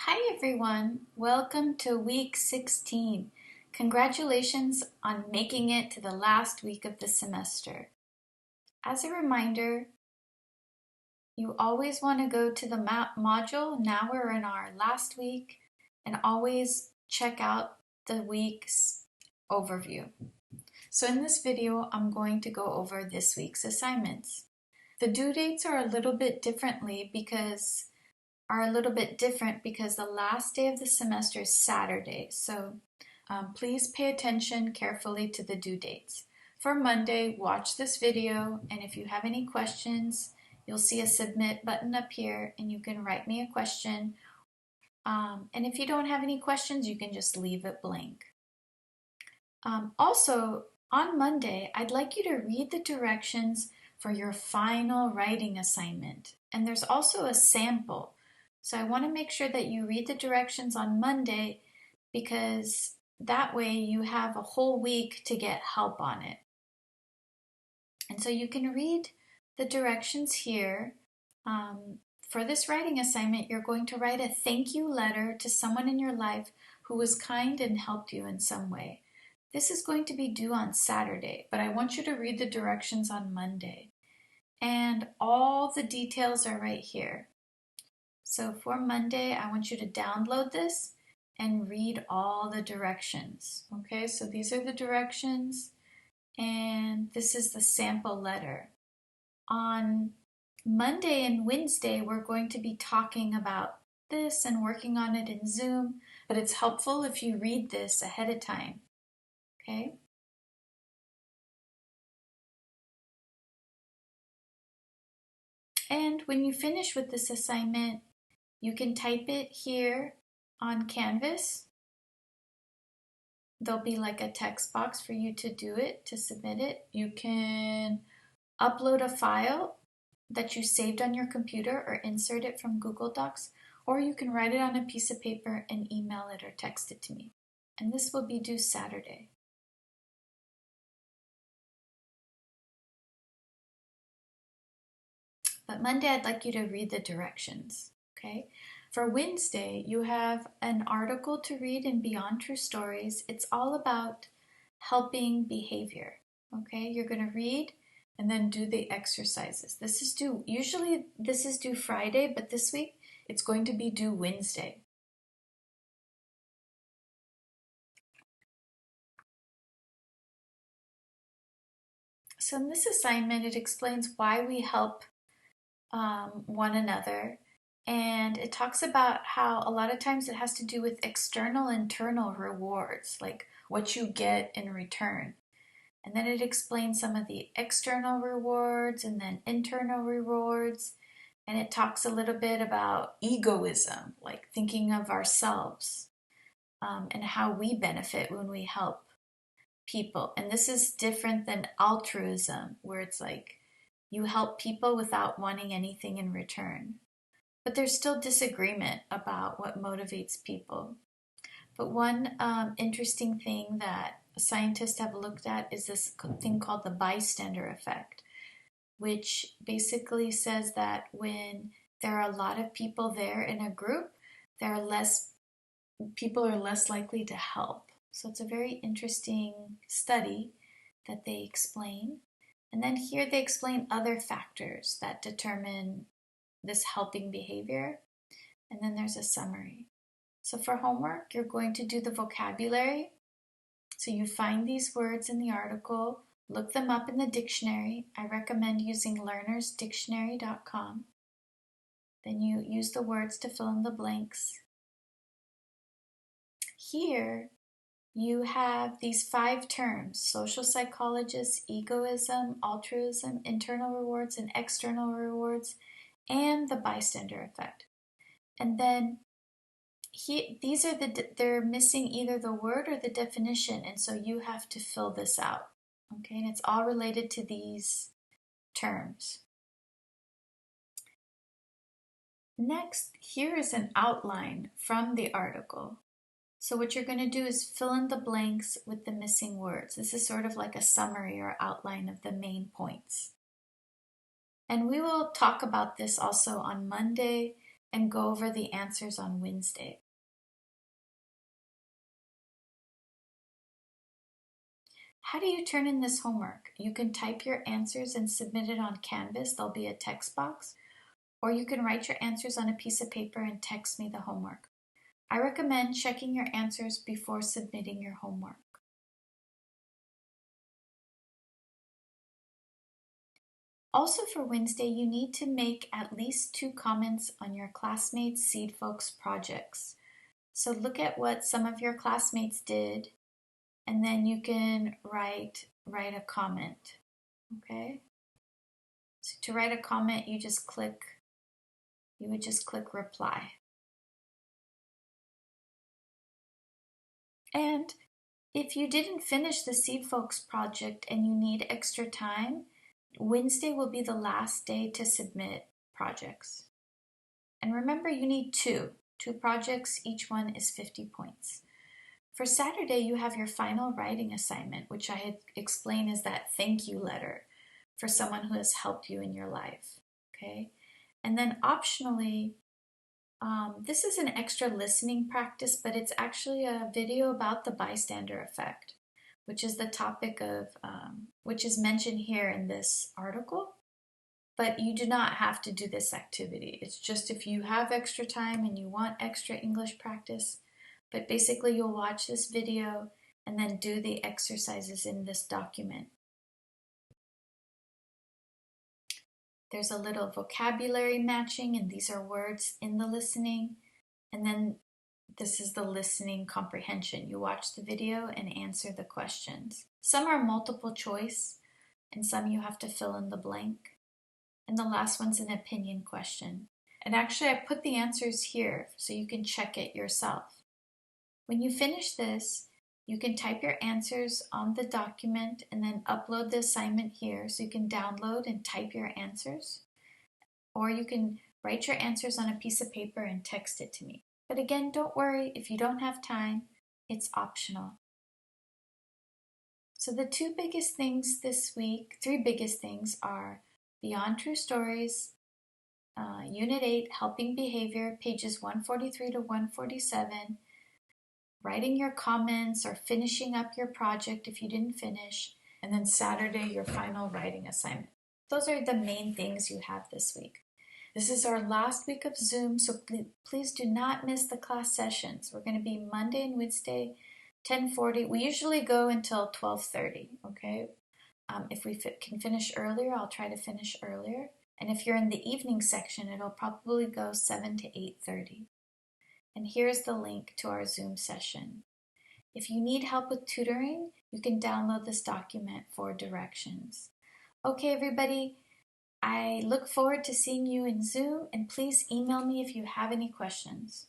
Hi everyone, welcome to week 16. Congratulations on making it to the last week of the semester. As a reminder, you always want to go to the module, now we're in our last week, and always check out the week's overview. So in this video, I'm going to go over this week's assignments. The due dates are a little bit different because the last day of the semester is Saturday. So please pay attention carefully to the due dates. For Monday, watch this video, and if you have any questions, you'll see a submit button up here and you can write me a question. And if you don't have any questions, you can just leave it blank. Also, on Monday, I'd like you to read the directions for your final writing assignment. And there's also a sample. So I want to make sure that you read the directions on Monday because that way you have a whole week to get help on it. And so you can read the directions here. For this writing assignment, you're going to write a thank you letter to someone in your life who was kind and helped you in some way. This is going to be due on Saturday, but I want you to read the directions on Monday. And all the details are right here. So for Monday, I want you to download this and read all the directions. Okay, so these are the directions, and this is the sample letter. On Monday and Wednesday, we're going to be talking about this and working on it in Zoom, but it's helpful if you read this ahead of time. Okay? And when you finish with this assignment, you can type it here on Canvas. There'll be like a text box for you to do it, to submit it. You can upload a file that you saved on your computer or insert it from Google Docs, or you can write it on a piece of paper and email it or text it to me. And this will be due Saturday. But Monday, I'd like you to read the directions, okay? For Wednesday, you have an article to read in Beyond True Stories. It's all about helping behavior, okay? You're going to read and then do the exercises. Usually this is due Friday, but this week it's going to be due Wednesday. So in this assignment, it explains why we help one another, and it talks about how a lot of times it has to do with external internal rewards, like what you get in return. And then it explains some of the external rewards and then internal rewards, and it talks a little bit about egoism, like thinking of ourselves, and how we benefit when we help people. And this is different than altruism, where it's like you help people without wanting anything in return. But there's still disagreement about what motivates people. But one interesting thing that scientists have looked at is this thing called the Bystander Effect, which basically says that when there are a lot of people there in a group, people are less likely to help. So it's a very interesting study that they explain. And then here they explain other factors that determine this helping behavior. And then there's a summary. So for homework, you're going to do the vocabulary. So you find these words in the article, look them up in the dictionary. I recommend using learnersdictionary.com. Then you use the words to fill in the blanks. Here, you have these 5 terms: social psychologist, egoism, altruism, internal rewards and external rewards, and the bystander effect. And then they're missing either the word or the definition, and so you have to fill this out. Okay, and it's all related to these terms. Next, here is an outline from the article. So what you're going to do is fill in the blanks with the missing words. This is sort of like a summary or outline of the main points. And we will talk about this also on Monday, and go over the answers on Wednesday. How do you turn in this homework? You can type your answers and submit it on Canvas. There'll be a text box. Or you can write your answers on a piece of paper and text me the homework. I recommend checking your answers before submitting your homework. Also for Wednesday, you need to make at least 2 comments on your classmates' Seed Folks projects. So look at what some of your classmates did, and then you can write a comment, okay? So to write a comment, you would just click reply. And if you didn't finish the Seed Folks project and you need extra time, Wednesday will be the last day to submit projects. And remember, you need two projects, each one is 50 points. For Saturday, you have your final writing assignment, which I had explained is that thank you letter for someone who has helped you in your life, okay? And then optionally, this is an extra listening practice, but it's actually a video about the bystander effect, which is the topic of, which is mentioned here in this article. But you do not have to do this activity. It's just if you have extra time and you want extra English practice. But basically you'll watch this video and then do the exercises in this document. There's a little vocabulary matching, and these are words in the listening. And then this is the listening comprehension. You watch the video and answer the questions. Some are multiple choice, and some you have to fill in the blank. And the last one's an opinion question. And actually, I put the answers here so you can check it yourself. When you finish this, you can type your answers on the document and then upload the assignment here so you can download and type your answers. Or you can write your answers on a piece of paper and text it to me. But again, don't worry if you don't have time, it's optional. So the 2 biggest things this week, 3 biggest things are Beyond True Stories, Unit 8, Helping Behavior, pages 143 to 147, writing your comments or finishing up your project if you didn't finish, and then Saturday, your final writing assignment. Those are the main things you have this week. This is our last week of Zoom, so please do not miss the class sessions. We're going to be Monday and Wednesday, 10:40. We usually go until 12:30, okay? If we can finish earlier, I'll try to finish earlier. And if you're in the evening section, it'll probably go 7 to 8:30. And here's the link to our Zoom session. If you need help with tutoring, you can download this document for directions. Okay, everybody, I look forward to seeing you in Zoom, and please email me if you have any questions.